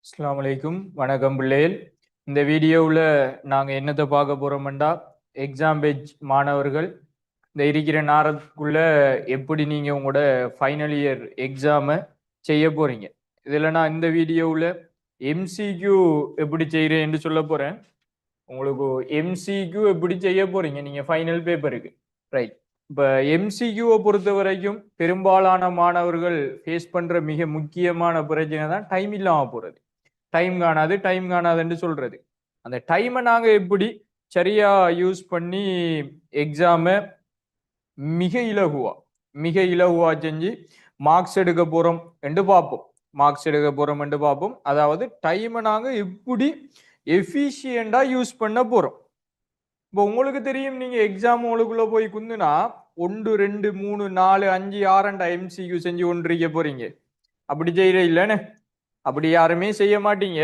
அஸ்ஸலாமு அலைக்கும். வணக்கம் பிள்ளைகள். இந்த வீடியோவில் நாங்கள் என்னத்தை பார்க்க போகிறோம்டா, எக்ஸாம் பேஜ் மாணவர்கள் இந்த இருக்கிற நேரத்துக்குள்ள எப்படி நீங்கள் உங்களோட ஃபைனல் இயர் எக்ஸாமை செய்ய போகிறீங்க. இதில் நான் இந்த வீடியோவில் எம்சிக்யூ எப்படி செய்கிறேன்னு சொல்ல போகிறேன். உங்களுக்கு எம்சிக்யூ எப்படி செய்ய போகிறீங்க நீங்கள் ஃபைனல் பேப்பருக்கு, ரைட்? இப்போ எம்சிக்யூவை பொறுத்த வரைக்கும் பெரும்பாலான மாணவர்கள் ஃபேஸ் பண்ணுற மிக முக்கியமான பிரச்சனை தான் டைம் இல்லாமல் போகிறது. டைம் காணாதுன்னு சொல்றது. அந்த டைமை நாங்க எப்படி சரியா யூஸ் பண்ணி எக்ஸாமை மிக இலகுவா செஞ்சு மார்க்ஸ் எடுக்க போறோம் என்று பார்ப்போம். அதாவது டைமை நாங்க எப்படி எஃபிஷியண்டா யூஸ் பண்ண போறோம். இப்போ உங்களுக்கு தெரியும், நீங்க எக்ஸாம் உங்களுக்குள்ள போய் குந்துனா 1 2 3 4 5 6 எம்சிக்யூ செஞ்சு கொண்டிருக்க போறீங்க. அப்படி செய்யற இல்லைன்னு, அப்படி யாருமே செய்ய மாட்டீங்க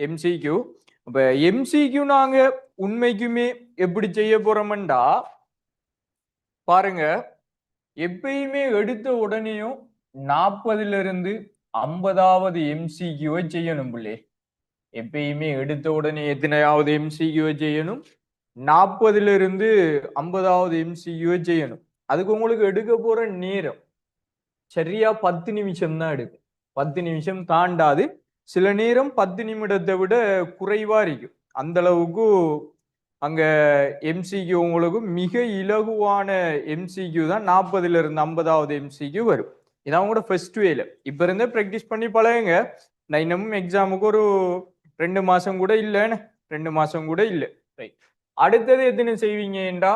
எம்சிக்யூ. அப்ப எம்சிக்யூ நாங்க உண்மைக்குமே எப்படி செய்ய போறோம்டா, பாருங்க, எப்பயுமே எடுத்த உடனேயும் 40ல இருந்து 50வது எம்சிக்யூவை செய்யணும் பிள்ளை. எப்பயுமே எடுத்த உடனே எத்தனையாவது எம்சிக்யூவை செய்யணும்? 40ல இருந்து 50வது எம்சிக்யூவை செய்யணும். அதுக்கு உங்களுக்கு எடுக்க போற நேரம் சரியா 10 நிமிஷம் தான் எடுக்கும். 10 நிமிஷம் தாண்டாது. சில நேரம் 10 நிமிடத்தை விட குறைவா இருக்கும். அந்த அளவுக்கு அங்க எம்சிக்யூ உங்களுக்கு மிக இலகுவான எம்சிக்யூ தான் 40ல இருந்து 50வது எம்சிக்யூ வரும். இதான் உங்களோட ஃபர்ஸ்ட் வேல. இப்ப இருந்தே ப்ராக்டிஸ் பண்ணி பழகுங்க. நான் இன்னமும் எக்ஸாமுக்கு ஒரு 2 மாசம் கூட இல்லைன்னு, 2 மாசம் கூட இல்லை. ரைட். அடுத்தது எத்தனை செய்வீங்கடா?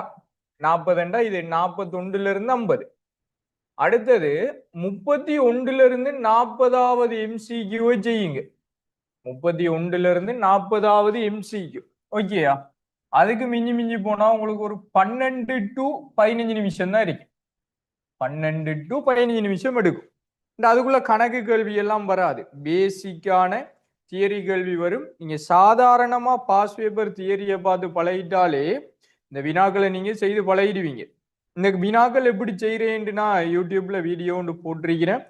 40 இது 41ல இருந்து 50. அடுத்தது 31ல இருந்து 40வது எம்சிக்யூவை செய்யுங்க. 31ல இருந்து 40வது எம்சிக்யூ. ஓகேயா? அதுக்கு மிஞ்சி போனா உங்களுக்கு ஒரு 12 டு 15 நிமிஷம் தான் இருக்கு. 12 டு 15 நிமிஷம் எடுக்கும். அதுக்குள்ள கணக்கு கேள்வி எல்லாம் வராது. பேசிக்கான தியரி கேள்வி வரும். நீங்க சாதாரணமா பாஸ் பேப்பர் தியரியை பார்த்து பழகிட்டாலே இந்த வினாக்களை நீங்க செய்து பழகிடுவீங்க. இந்த வினாக்கள் எப்படி செய்யறேன்னு நான் யூடியூப்ல வீடியோ ஒன்று போட்டிருக்கிறேன்,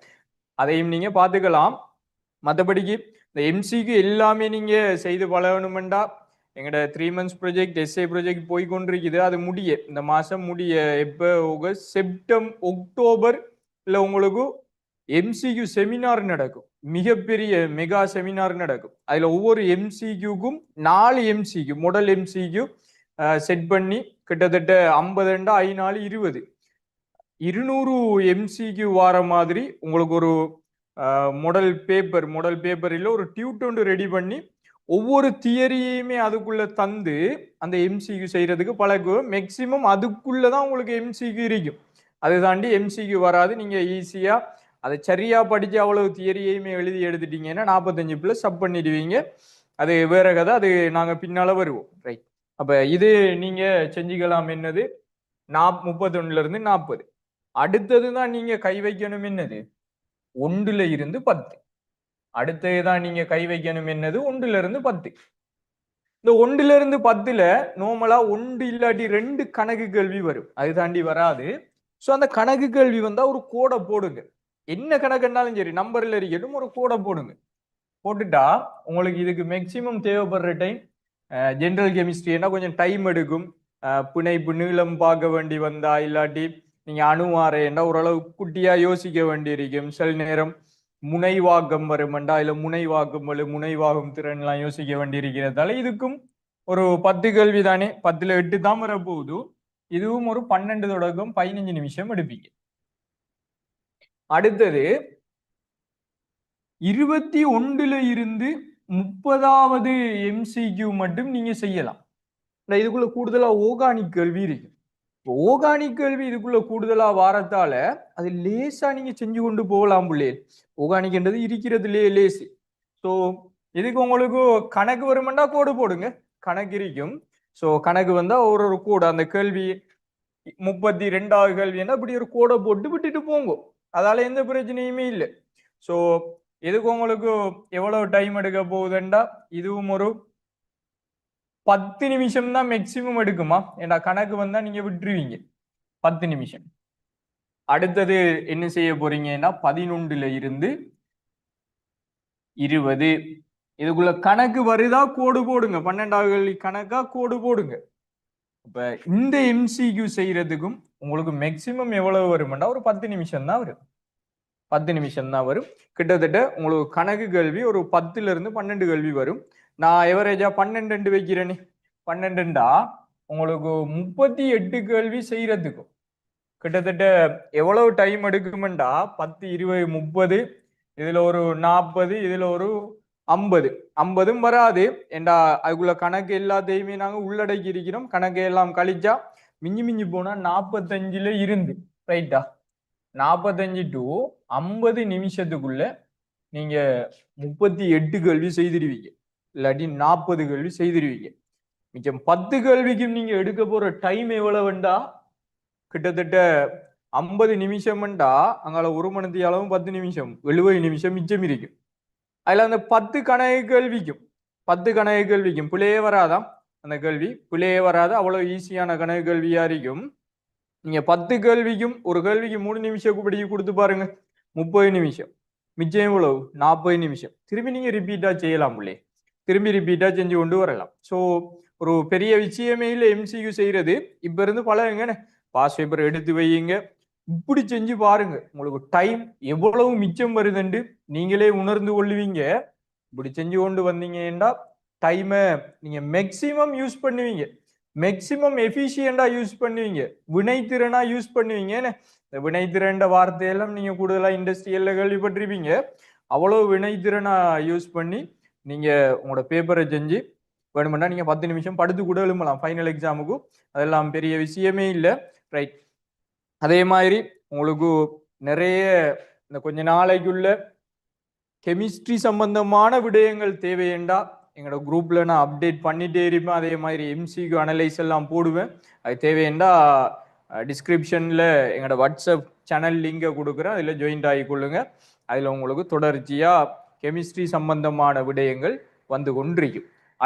அதையும் நீங்க பார்த்துக்கலாம். மற்றபடிக்கு இந்த எம்சிக்கு எல்லாமே நீங்க செய்து பழகணுமெண்டா எங்களோட 3 months ப்ராஜெக்ட், எஸ்ஏ ப்ராஜெக்ட் போய் கொண்டிருக்குது. அது முடிய இந்த மாசம் முடிய எப்போ அக்டோபர் உங்களுக்கு எம்சிக்யூ செமினார் நடக்கும். மிகப்பெரிய மெகா செமினார் நடக்கும். அதுல ஒவ்வொரு எம்சிக்யூக்கும் 4 எம்சிக்யூ மாடல் எம்சிக்யூ செட் பண்ணி கிட்டத்தட்ட 50 5 20 200 எம்சிக்யூ வார மாதிரி உங்களுக்கு ஒரு மாடல் பேப்பரில் ஒரு டியூட் ஒன்று ரெடி பண்ணி ஒவ்வொரு தியரியுமே அதுக்குள்ள தந்து அந்த எம்சிக்யூ செய்யறதுக்கு பழகுவோம். மேக்சிமம் அதுக்குள்ளதான் உங்களுக்கு எம்சிக்யூ இருக்கும். அது தாண்டி எம்சிக்யூ வராது. நீங்க ஈஸியா அதை சரியா படிச்சு அவ்வளவு தியரியையுமே எழுதி எடுத்துட்டீங்கன்னா 45+ சப் பண்ணிடுவீங்க. அது வேற கதை, அது நாங்க பின்னால வருவோம். ரைட். அப்ப இது நீங்க செஞ்சுக்கலாம். என்னது? 31ல இருந்து 40. அடுத்ததுதான் நீங்க கை வைக்கணும். என்னது? 1ல இருந்து 10. அடுத்ததுதான் நீங்க கை வைக்கணும். என்னது? 1ல இருந்து 10. இந்த 1ல இருந்து 10ல நார்மலா 1 இல்லாட்டி 2 கணக்கு கேள்வி வரும். அது தாண்டி வராது. ஸோ அந்த கணக்கு கேள்வி வந்தா ஒரு கோடை போடுங்க. என்ன கணக்குன்னாலும் சரி, நம்பர்ல இருக்கட்டும், ஒரு கோடை போடுங்க. போட்டுட்டா உங்களுக்கு இதுக்கு மேக்சிமம் தேவைப்படுற டைம், ஜெனரல் கெமிஸ்ட்ரினா கொஞ்சம் டைம் எடுக்கும். பிணைப்பு நீளம் பார்க்க வேண்டி வந்தா, இல்லாட்டி நீங்க அணுவாரேன்னா ஓரளவு குட்டியா யோசிக்க வேண்டி இருக்கும். சில நேரம் முனைவாக்கம் வருமெண்டா, இல்ல முனைவாகும் திறன்லாம் யோசிக்க வேண்டி இருக்கிறதால இதுக்கும் ஒரு 10 கேள்வி தானே, 10ல 8 தான் வர போகுது. இதுவும் ஒரு 12 தொடக்கம் 15 நிமிஷம் எடுப்பீங்க. அடுத்தது 21ல இருந்து 30வது எம்சிக்யூ மட்டும் நீங்க செய்யலாம். இதுக்குள்ள கூடுதலா ஓர்கானிக் கேள்வி இருக்கு. ஓர்கானிக் கேள்வி இதுக்குள்ள கூடுதலா வாரத்தால அது லேசா நீங்க செஞ்சு கொண்டு போகலாம் பிள்ளைகள். ஓர்கானிக்ன்றது இருக்கிறதுலே லேசு. ஸோ இதுக்கு உங்களுக்கு கணக்கு வருமெண்டா கோடு போடுங்க. கணக்கு இருக்கும். ஸோ கணக்கு வந்தா ஒரு கோடு, அந்த கேள்வி 32வது கேள்வின்னா அப்படி ஒரு கோடை போட்டு விட்டுட்டு போங்க. அதால எந்த பிரச்சனையுமே இல்லை. ஸோ இதுக்கு உங்களுக்கு எவ்வளவு டைம் எடுக்க போகுதுண்டா, இதுவும் ஒரு 10 நிமிஷம் தான் மேக்சிமம் எடுக்குமா. ஏன்னா கணக்கு வந்தா நீங்க விட்டுருவீங்க. 10 நிமிஷம். அடுத்தது என்ன செய்ய போறீங்கன்னா 11ல இருந்து 20. இதுக்குள்ள கணக்கு வருதா கோடு போடுங்க. 12வது கேள்வி கணக்கா கோடு போடுங்க. இப்ப இந்த எம்சிக்யூ செய்யறதுக்கும் உங்களுக்கு மேக்சிமம் எவ்வளவு வரும்னா ஒரு 10 நிமிஷம் தான் வரும். 10 நிமிஷம் தான் வரும். கிட்டத்தட்ட உங்களுக்கு கணக்கு கேள்வி ஒரு 10ல இருந்து 12 கேள்வி வரும். நான் எவரேஜா 12 வைக்கிறேனே. 12டா உங்களுக்கு 38 கேள்வி செய்யறதுக்கும் கிட்டத்தட்ட எவ்வளவு டைம் எடுக்குமெண்டா 10, 20, 30, இதுல ஒரு 40, இதுல ஒரு 50. 50ம் வராது. ஏண்டா அதுக்குள்ள கணக்கு எல்லாத்தையுமே நாங்க உள்ளடக்கி இருக்கிறோம். கணக்கு எல்லாம் கழிச்சா மிஞ்சி மிஞ்சி போனா 45ல இருந்து ரைட்டா 45 டு 50 நிமிஷத்துக்குள்ள நீங்க 38 கேள்வி செய்திருவீங்க. இல்லாட்டி 40 கேள்வி செய்திருவீங்க. மிச்சம் 10 கேள்விக்கும் நீங்க எடுக்க போற டைம் எவ்வளவுண்டா கிட்டத்தட்ட 50 நிமிஷம்ண்டா அங்கால 1 மணி அளவும் 10 நிமிஷம் 70 நிமிஷம் மிச்சம் இருக்கும். அதுல அந்த 10 கணக்கு கேள்விக்கும் பிள்ளையே வராதான். அந்த கேள்வி பிள்ளையே வராது. அவ்வளவு ஈஸியான கணக்கு கேள்வியா இருக்கும். நீங்க 10 கேள்விக்கும் ஒரு கேள்விக்கு 3 நிமிஷம் படி கொடுத்து பாருங்க 30 நிமிஷம் மிச்சம் எவ்வளவு 40 நிமிஷம். திரும்பி நீங்க ரிப்பீட்டா செய்யலாம் பிள்ளை. திரும்பி ரிப்பீட்டா செஞ்சு கொண்டு வரலாம். ஸோ ஒரு பெரிய விஷயமே இல்லை எம்சிக்யூ செய்யறது. இப்ப இருந்து பழகுங்க. பாஸ் பேப்பர் எடுத்து வையுங்க. இப்படி செஞ்சு பாருங்க. உங்களுக்கு டைம் எவ்வளவு மிச்சம் வருதுன்னு நீங்களே உணர்ந்து கொள்ளுவீங்க. இப்படி செஞ்சு கொண்டு வந்தீங்கன்னா டைமை நீங்க மேக்சிமம் யூஸ் பண்ணுவீங்க. மேக்சிமம் எஃபிஷியண்டா யூஸ் பண்ணுவீங்க. வினைத்திறனா யூஸ் பண்ணுவீங்க. இந்த வினைத்திறன் வார்த்தையெல்லாம் நீங்க கூடுதலா இண்டஸ்ட்ரியல்ல கேள்விப்பட்டிருப்பீங்க. அவ்வளவு வினைத்திறனா யூஸ் பண்ணி நீங்க உங்களோட பேப்பரை செஞ்சு வேணுமெண்டா நீங்க 10 நிமிஷம் படுத்து கூட எழும்பலாம் ஃபைனல் எக்ஸாமுக்கு. அதெல்லாம் பெரிய விஷயமே இல்லை ரைட். அதே மாதிரி உங்களுக்கு நிறைய இந்த கொஞ்ச நாளைக்குள்ள கெமிஸ்ட்ரி சம்பந்தமான விடயங்கள் தேவையேண்டா எங்களோட குரூப்ல நான் அப்டேட் பண்ணிட்டே இருப்பேன். அதே மாதிரி எம்சிக்யூ அனலைஸ் எல்லாம் போடுவேன். அது தேவையேண்டா டிஸ்கிரிப்ஷன்ல எங்களோட வாட்ஸ்அப் சேனல் லிங்கை கொடுக்குறேன். அதில் ஜாயின்ட் ஆகிக்கொள்ளுங்க. அதில் உங்களுக்கு தொடர்ச்சியா கெமிஸ்ட்ரி சம்பந்தமான விடயங்கள் வந்து கொண்டிருக்கும்.